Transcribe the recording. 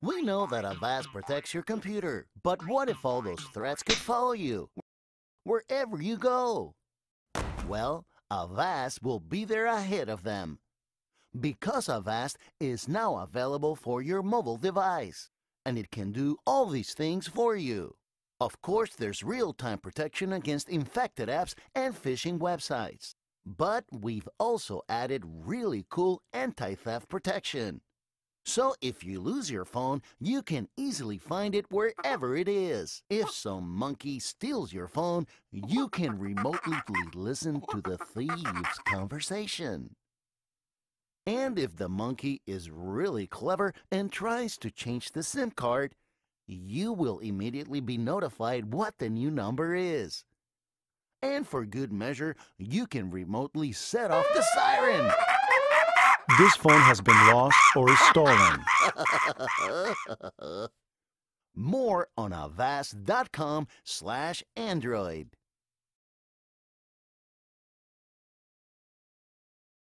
We know that Avast protects your computer, but what if all those threats could follow you wherever you go? Well, Avast will be there ahead of them, because Avast is now available for your mobile device, and it can do all these things for you. Of course, there's real-time protection against infected apps and phishing websites. But we've also added really cool anti-theft protection. So if you lose your phone, you can easily find it wherever it is. If some monkey steals your phone, you can remotely listen to the thieves' conversation. And if the monkey is really clever and tries to change the SIM card, you will immediately be notified what the new number is. And for good measure, you can remotely set off the siren. This phone has been lost or is stolen. More on avast.com/Android.